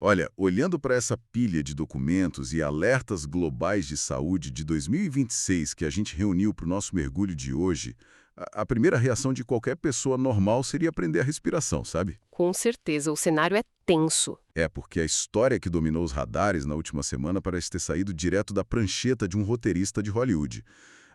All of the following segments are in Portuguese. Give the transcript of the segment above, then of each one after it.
Olha, olhando para essa pilha de documentos e alertas globais de saúde de 2026 que a gente reuniu para o nosso mergulho de hoje, a primeira reação de qualquer pessoa normal seria aprender a respiração, sabe? Com certeza, o cenário é tenso. É porque a história que dominou os radares na última semana parece ter saído direto da prancheta de um roteirista de Hollywood.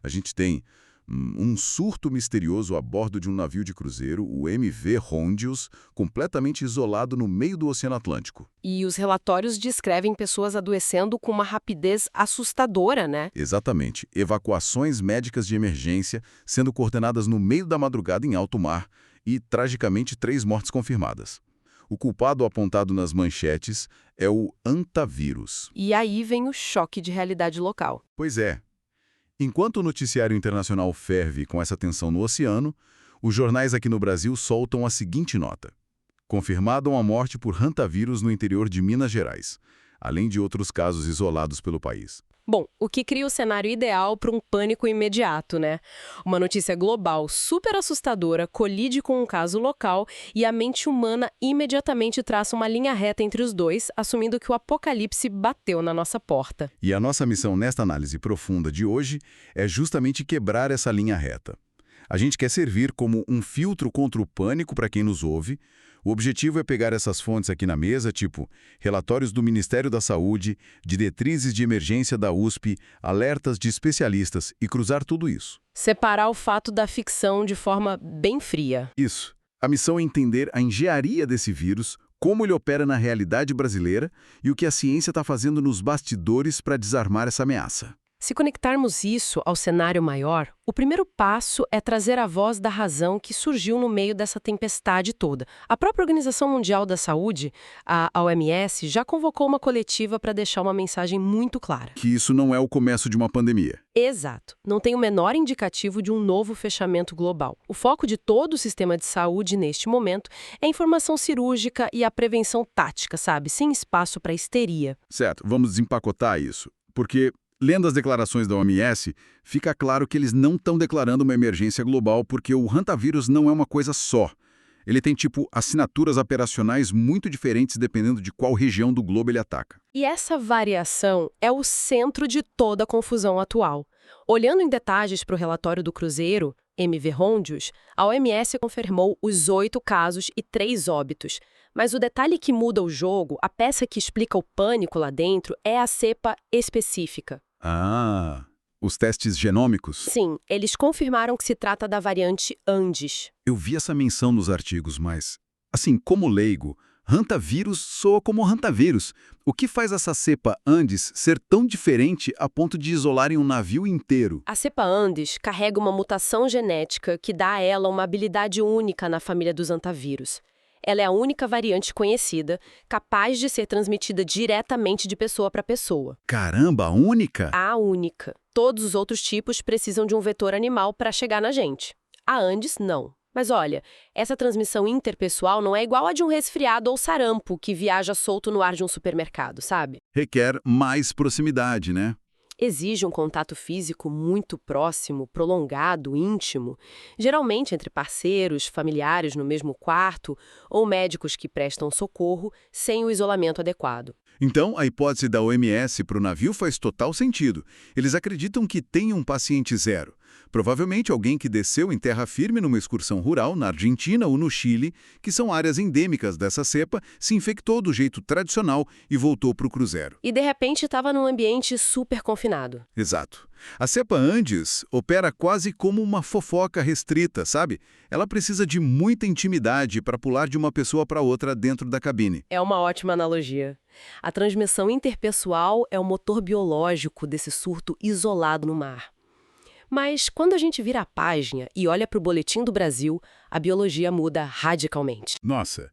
A gente tem um surto misterioso a bordo de um navio de cruzeiro, o MV Hondius, completamente isolado no meio do Oceano Atlântico. E os relatórios descrevem pessoas adoecendo com uma rapidez assustadora, né? Exatamente. Evacuações médicas de emergência sendo coordenadas no meio da madrugada em alto mar e, tragicamente, 3 mortes confirmadas. O culpado apontado nas manchetes é o hantavírus. E aí vem o choque de realidade local. Pois é. Enquanto o noticiário internacional ferve com essa tensão no oceano, os jornais aqui no Brasil soltam a seguinte nota. Confirmada a morte por hantavírus no interior de Minas Gerais, além de outros casos isolados pelo país. Bom, o que cria o cenário ideal para um pânico imediato, né? Uma notícia global super assustadora colide com um caso local e a mente humana imediatamente traça uma linha reta entre os dois, assumindo que o apocalipse bateu na nossa porta. E a nossa missão nesta análise profunda de hoje é justamente quebrar essa linha reta. A gente quer servir como um filtro contra o pânico para quem nos ouve. O objetivo é pegar essas fontes aqui na mesa, tipo relatórios do Ministério da Saúde, diretrizes de emergência da USP, alertas de especialistas e cruzar tudo isso. Separar o fato da ficção de forma bem fria. Isso. A missão é entender a engenharia desse vírus, como ele opera na realidade brasileira e o que a ciência está fazendo nos bastidores para desarmar essa ameaça. Se conectarmos isso ao cenário maior, o primeiro passo é trazer a voz da razão que surgiu no meio dessa tempestade toda. A própria Organização Mundial da Saúde, a OMS, já convocou uma coletiva para deixar uma mensagem muito clara. Que isso não é o começo de uma pandemia. Exato. Não tem o menor indicativo de um novo fechamento global. O foco de todo o sistema de saúde neste momento é a informação cirúrgica e a prevenção tática, sabe? Sem espaço para histeria. Certo, vamos desempacotar isso. Porque lendo as declarações da OMS, fica claro que eles não estão declarando uma emergência global porque o hantavírus não é uma coisa só. Ele tem, assinaturas operacionais muito diferentes dependendo de qual região do globo ele ataca. E essa variação é o centro de toda a confusão atual. Olhando em detalhes para o relatório do Cruzeiro, MV Hondius, a OMS confirmou os 8 casos e 3 óbitos. Mas o detalhe que muda o jogo, a peça que explica o pânico lá dentro, é a cepa específica. Ah, os testes genômicos? Sim, eles confirmaram que se trata da variante Andes. Eu vi essa menção nos artigos, mas, assim, como leigo, hantavírus soa como hantavírus. O que faz essa cepa Andes ser tão diferente a ponto de isolarem um navio inteiro? A cepa Andes carrega uma mutação genética que dá a ela uma habilidade única na família dos hantavírus. Ela é a única variante conhecida capaz de ser transmitida diretamente de pessoa para pessoa. Caramba, a única? A única. Todos os outros tipos precisam de um vetor animal para chegar na gente. A Andes, não. Mas olha, essa transmissão interpessoal não é igual a de um resfriado ou sarampo que viaja solto no ar de um supermercado, sabe? Requer mais proximidade, né? Exige um contato físico muito próximo, prolongado, íntimo, geralmente entre parceiros, familiares no mesmo quarto ou médicos que prestam socorro sem o isolamento adequado. Então, a hipótese da OMS para o navio faz total sentido. Eles acreditam que tem um paciente zero. Provavelmente alguém que desceu em terra firme numa excursão rural na Argentina ou no Chile, que são áreas endêmicas dessa cepa, se infectou do jeito tradicional e voltou para o cruzeiro. E de repente estava num ambiente super confinado. Exato. A cepa Andes opera quase como uma fofoca restrita, sabe? Ela precisa de muita intimidade para pular de uma pessoa para outra dentro da cabine. É uma ótima analogia. A transmissão interpessoal é o motor biológico desse surto isolado no mar. Mas quando a gente vira a página e olha para o Boletim do Brasil, a biologia muda radicalmente. Nossa,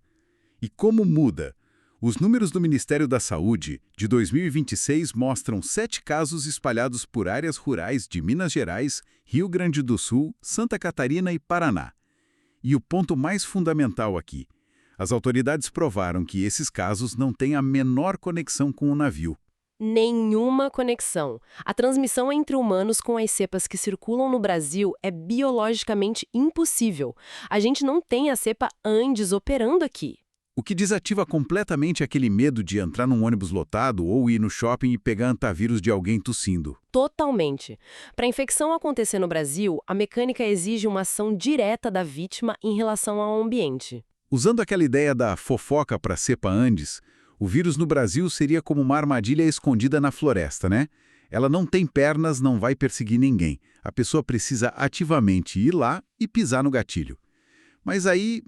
e como muda? Os números do Ministério da Saúde de 2026 mostram 7 casos espalhados por áreas rurais de Minas Gerais, Rio Grande do Sul, Santa Catarina e Paraná. E o ponto mais fundamental aqui, as autoridades provaram que esses casos não têm a menor conexão com o navio. Nenhuma conexão. A transmissão entre humanos com as cepas que circulam no Brasil é biologicamente impossível. A gente não tem a cepa Andes operando aqui. O que desativa completamente aquele medo de entrar num ônibus lotado ou ir no shopping e pegar antavírus de alguém tossindo. Totalmente. Para a infecção acontecer no Brasil, a mecânica exige uma ação direta da vítima em relação ao ambiente. Usando aquela ideia da fofoca para cepa Andes, o vírus no Brasil seria como uma armadilha escondida na floresta, né? Ela não tem pernas, não vai perseguir ninguém. A pessoa precisa ativamente ir lá e pisar no gatilho. Mas aí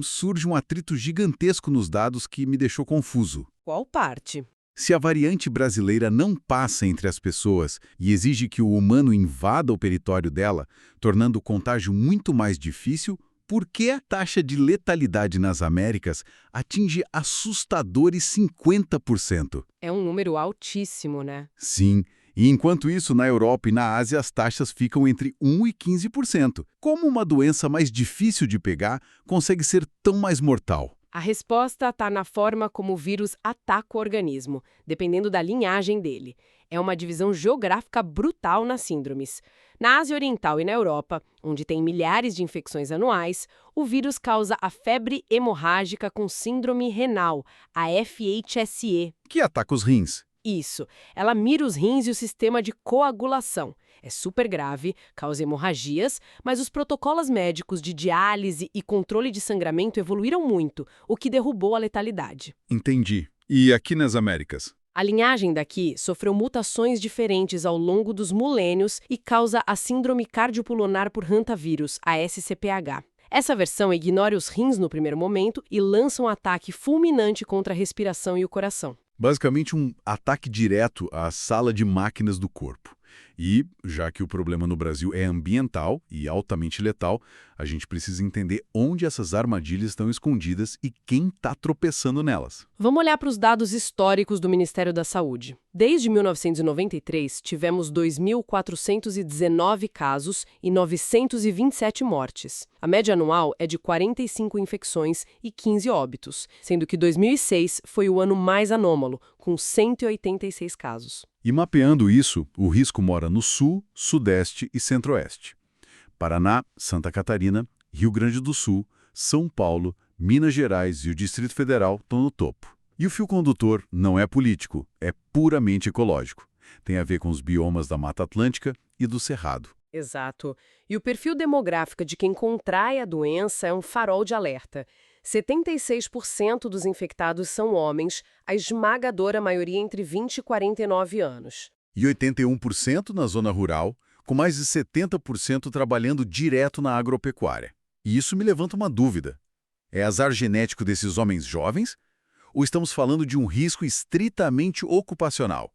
surge um atrito gigantesco nos dados que me deixou confuso. Qual parte? Se a variante brasileira não passa entre as pessoas e exige que o humano invada o território dela, tornando o contágio muito mais difícil, por que a taxa de letalidade nas Américas atinge assustadores 50%? É um número altíssimo, né? Sim. E enquanto isso, na Europa e na Ásia, as taxas ficam entre 1% e 15%. Como uma doença mais difícil de pegar consegue ser tão mais mortal? A resposta está na forma como o vírus ataca o organismo, dependendo da linhagem dele. É uma divisão geográfica brutal nas síndromes. Na Ásia Oriental e na Europa, onde tem milhares de infecções anuais, o vírus causa a febre hemorrágica com síndrome renal, a FHSE. Que ataca os rins. Isso, ela mira os rins e o sistema de coagulação. É super grave, causa hemorragias, mas os protocolos médicos de diálise e controle de sangramento evoluíram muito, o que derrubou a letalidade. Entendi. E aqui nas Américas? A linhagem daqui sofreu mutações diferentes ao longo dos milênios e causa a síndrome cardiopulmonar por hantavirus, a SCPH. Essa versão ignora os rins no primeiro momento e lança um ataque fulminante contra a respiração e o coração. Basicamente um ataque direto à sala de máquinas do corpo. E, já que o problema no Brasil é ambiental e altamente letal, a gente precisa entender onde essas armadilhas estão escondidas e quem está tropeçando nelas. Vamos olhar para os dados históricos do Ministério da Saúde. Desde 1993, tivemos 2.419 casos e 927 mortes. A média anual é de 45 infecções e 15 óbitos, sendo que 2006 foi o ano mais anômalo, com 186 casos. E mapeando isso, o risco mora no Sul, Sudeste e Centro-Oeste. Paraná, Santa Catarina, Rio Grande do Sul, São Paulo, Minas Gerais e o Distrito Federal estão no topo. E o fio condutor não é político, é puramente ecológico. Tem a ver com os biomas da Mata Atlântica e do Cerrado. Exato. E o perfil demográfico de quem contrai a doença é um farol de alerta. 76% dos infectados são homens, a esmagadora maioria entre 20 e 49 anos. E 81% na zona rural, com mais de 70% trabalhando direto na agropecuária. E isso me levanta uma dúvida. É azar genético desses homens jovens? Ou estamos falando de um risco estritamente ocupacional?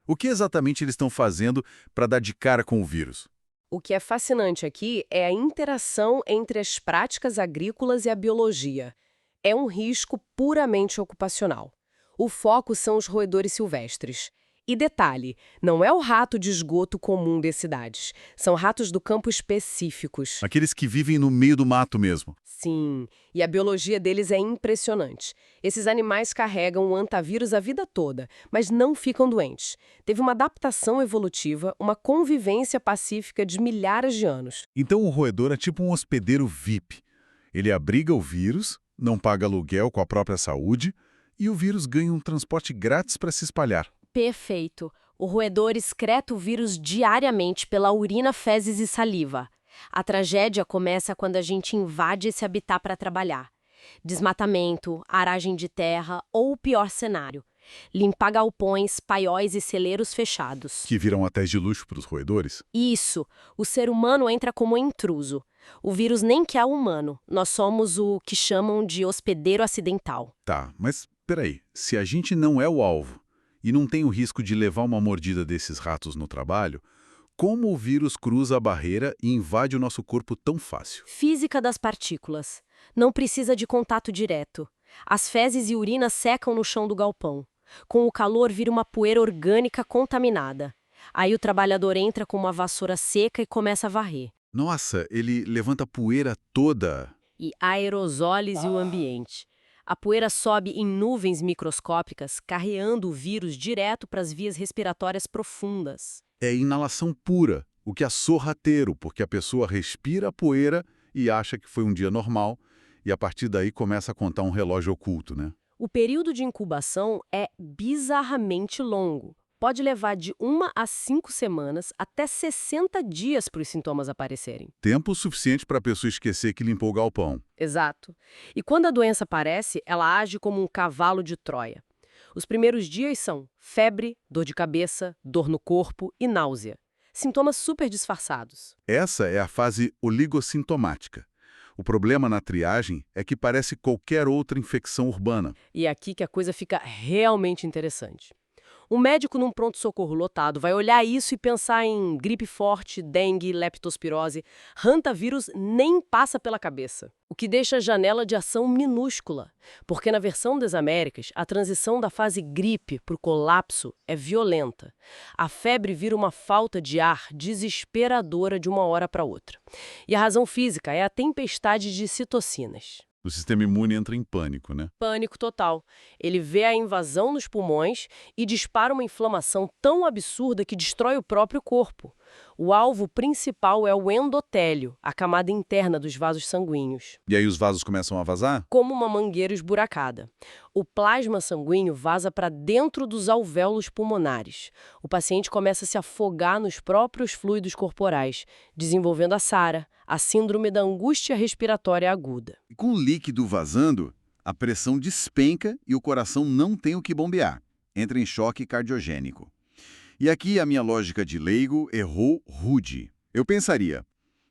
O que exatamente eles estão fazendo para dar de cara com o vírus? O que é fascinante aqui é a interação entre as práticas agrícolas e a biologia. É um risco puramente ocupacional. O foco são os roedores silvestres. E detalhe, não é o rato de esgoto comum das cidades. São ratos do campo específicos. Aqueles que vivem no meio do mato mesmo. Sim, e a biologia deles é impressionante. Esses animais carregam o antavírus a vida toda, mas não ficam doentes. Teve uma adaptação evolutiva, uma convivência pacífica de milhares de anos. Então o roedor é tipo um hospedeiro VIP. Ele abriga o vírus, não paga aluguel com a própria saúde, e o vírus ganha um transporte grátis para se espalhar. Perfeito. O roedor excreta o vírus diariamente pela urina, fezes e saliva. A tragédia começa quando a gente invade esse habitat para trabalhar. Desmatamento, aragem de terra ou o pior cenário, limpar galpões, paióis e celeiros fechados. Que viram hotéis de luxo para os roedores? Isso, o ser humano entra como intruso. O vírus nem que é humano, nós somos o que chamam de hospedeiro acidental. Tá, mas peraí, se a gente não é o alvo e não tem o risco de levar uma mordida desses ratos no trabalho, como o vírus cruza a barreira e invade o nosso corpo tão fácil? Física das partículas. Não precisa de contato direto. As fezes e urina secam no chão do galpão. Com o calor vira uma poeira orgânica contaminada. Aí o trabalhador entra com uma vassoura seca e começa a varrer. Nossa, ele levanta a poeira toda. E aerosólize o ambiente. A poeira sobe em nuvens microscópicas, carreando o vírus direto para as vias respiratórias profundas. É inalação pura, o que é sorrateiro, porque a pessoa respira a poeira e acha que foi um dia normal, E a partir daí começa a contar um relógio oculto, né? O período de incubação é bizarramente longo. Pode levar de 1 a 5 semanas até 60 dias para os sintomas aparecerem. Tempo suficiente para a pessoa esquecer que limpou o galpão. Exato. E quando a doença aparece, ela age como um cavalo de Troia. Os primeiros dias são febre, dor de cabeça, dor no corpo e náusea. Sintomas super disfarçados. Essa é a fase oligossintomática. O problema na triagem é que parece qualquer outra infecção urbana. E é aqui que a coisa fica realmente interessante. Um médico num pronto-socorro lotado vai olhar isso e pensar em gripe forte, dengue, leptospirose. Hantavírus nem passa pela cabeça. O que deixa a janela de ação minúscula. Porque na versão das Américas, a transição da fase gripe para o colapso é violenta. A febre vira uma falta de ar desesperadora de uma hora para outra. E a razão física é a tempestade de citocinas. O sistema imune entra em pânico, né? Pânico total. Ele vê a invasão nos pulmões e dispara uma inflamação tão absurda que destrói o próprio corpo. O alvo principal é o endotélio, a camada interna dos vasos sanguíneos. E aí os vasos começam a vazar? Como uma mangueira esburacada. O plasma sanguíneo vaza para dentro dos alvéolos pulmonares. O paciente começa a se afogar nos próprios fluidos corporais, desenvolvendo a SARA, a síndrome da angústia respiratória aguda. E com o líquido vazando, a pressão despenca e o coração não tem o que bombear. Entra em choque cardiogênico. E aqui a minha lógica de leigo errou rude. Eu pensaria,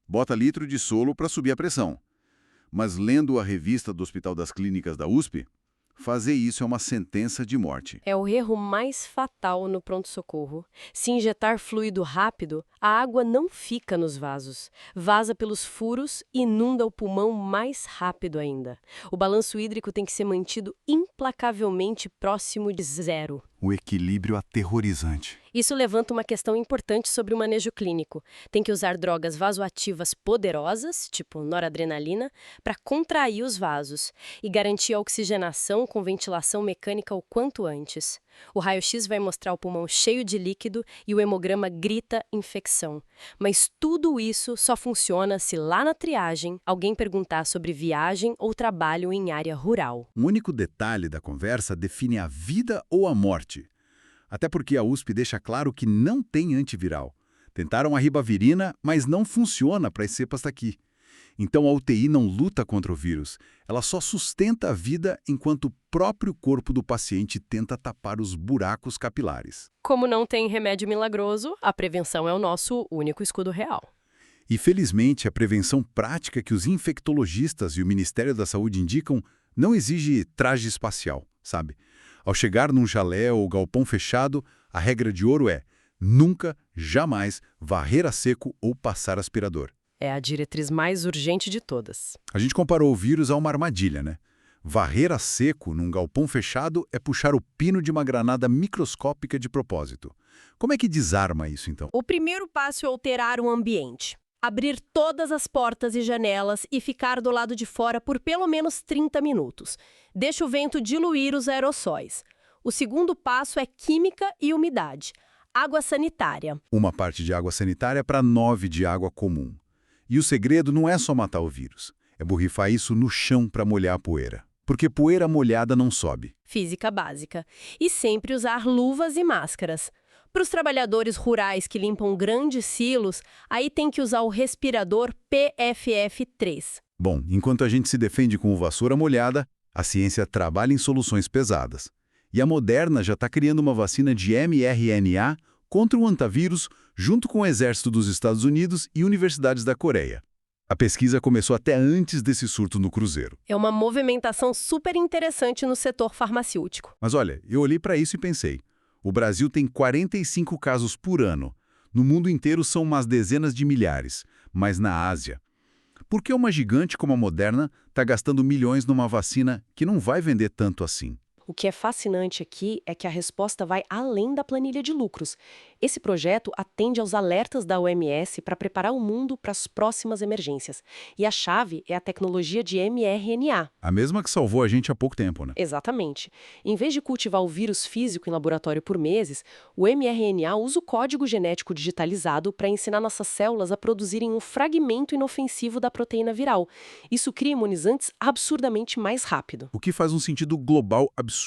bota litro de solo para subir a pressão. Mas lendo a revista do Hospital das Clínicas da USP, fazer isso é uma sentença de morte. É o erro mais fatal no pronto-socorro. Se injetar fluido rápido, a água não fica nos vasos. Vaza pelos furos e inunda o pulmão mais rápido ainda. O balanço hídrico tem que ser mantido implacavelmente próximo de zero. O equilíbrio aterrorizante. Isso levanta uma questão importante sobre o manejo clínico. Tem que usar drogas vasoativas poderosas, tipo noradrenalina, para contrair os vasos e garantir a oxigenação com ventilação mecânica o quanto antes. O raio-x vai mostrar o pulmão cheio de líquido e o hemograma grita infecção. Mas tudo isso só funciona se lá na triagem alguém perguntar sobre viagem ou trabalho em área rural. Um único detalhe da conversa define a vida ou a morte. Até porque a USP deixa claro que não tem antiviral. Tentaram a ribavirina, mas não funciona para as cepas daqui. Então a UTI não luta contra o vírus, ela só sustenta a vida enquanto o próprio corpo do paciente tenta tapar os buracos capilares. Como não tem remédio milagroso, a prevenção é o nosso único escudo real. E felizmente a prevenção prática que os infectologistas e o Ministério da Saúde indicam não exige traje espacial, sabe? Ao chegar num chalé ou galpão fechado, a regra de ouro é nunca, jamais varrer a seco ou passar aspirador. É a diretriz mais urgente de todas. A gente comparou o vírus a uma armadilha, né? Varrer a seco num galpão fechado é puxar o pino de uma granada microscópica de propósito. Como é que desarma isso, então? O primeiro passo é alterar o ambiente. Abrir todas as portas e janelas e ficar do lado de fora por pelo menos 30 minutos. Deixa o vento diluir os aerossóis. O segundo passo é química e umidade. Água sanitária. Uma parte de água sanitária para 9 de água comum. E o segredo não é só matar o vírus, é borrifar isso no chão para molhar a poeira. Porque poeira molhada não sobe. Física básica. E sempre usar luvas e máscaras. Para os trabalhadores rurais que limpam grandes silos, aí tem que usar o respirador PFF3. Bom, enquanto a gente se defende com vassoura molhada, a ciência trabalha em soluções pesadas. E a Moderna já está criando uma vacina de mRNA contra o hantavírus junto com o Exército dos Estados Unidos e universidades da Coreia. A pesquisa começou até antes desse surto no Cruzeiro. É uma movimentação super interessante no setor farmacêutico. Mas olha, eu olhei para isso e pensei, o Brasil tem 45 casos por ano. No mundo inteiro são umas dezenas de milhares, mas na Ásia. Por que uma gigante como a Moderna está gastando milhões numa vacina que não vai vender tanto assim? O que é fascinante aqui é que a resposta vai além da planilha de lucros. Esse projeto atende aos alertas da OMS para preparar o mundo para as próximas emergências. E a chave é a tecnologia de mRNA. A mesma que salvou a gente há pouco tempo, né? Exatamente. Em vez de cultivar o vírus físico em laboratório por meses, o mRNA usa o código genético digitalizado para ensinar nossas células a produzirem um fragmento inofensivo da proteína viral. Isso cria imunizantes absurdamente mais rápido. O que faz um sentido global absurdo.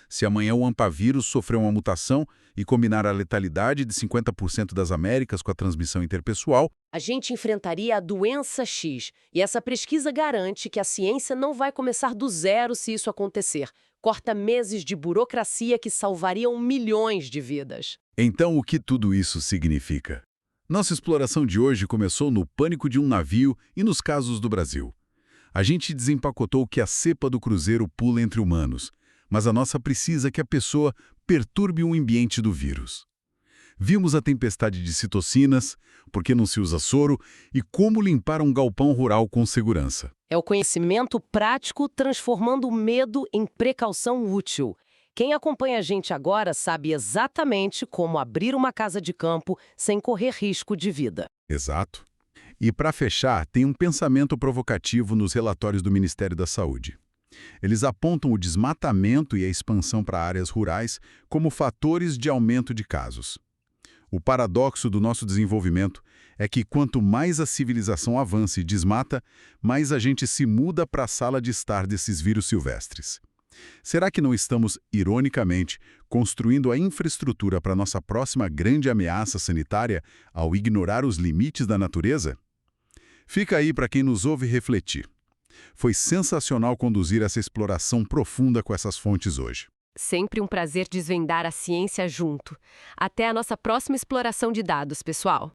Se amanhã o ampavírus sofrer uma mutação e combinar a letalidade de 50% das Américas com a transmissão interpessoal, A gente enfrentaria a doença X, e essa pesquisa garante que a ciência não vai começar do zero se isso acontecer. Corta meses de burocracia que salvariam milhões de vidas. então o que tudo isso significa? Nossa exploração de hoje começou no pânico de um navio e nos casos do Brasil. A gente desempacotou que a cepa do cruzeiro pula entre humanos, mas a nossa precisa que a pessoa perturbe o ambiente do vírus. Vimos a tempestade de citocinas, por que não se usa soro e como limpar um galpão rural com segurança. É o conhecimento prático transformando o medo em precaução útil. Quem acompanha a gente agora sabe exatamente como abrir uma casa de campo sem correr risco de vida. Exato. E para fechar, tem um pensamento provocativo nos relatórios do Ministério da Saúde. Eles apontam o desmatamento e a expansão para áreas rurais como fatores de aumento de casos. O paradoxo do nosso desenvolvimento é que quanto mais a civilização avança e desmata, mais a gente se muda para a sala de estar desses vírus silvestres. Será que não estamos, ironicamente, construindo a infraestrutura para nossa próxima grande ameaça sanitária ao ignorar os limites da natureza? Fica aí para quem nos ouve refletir. Foi sensacional conduzir essa exploração profunda com essas fontes hoje. Sempre um prazer desvendar a ciência junto. Até a nossa próxima exploração de dados, pessoal!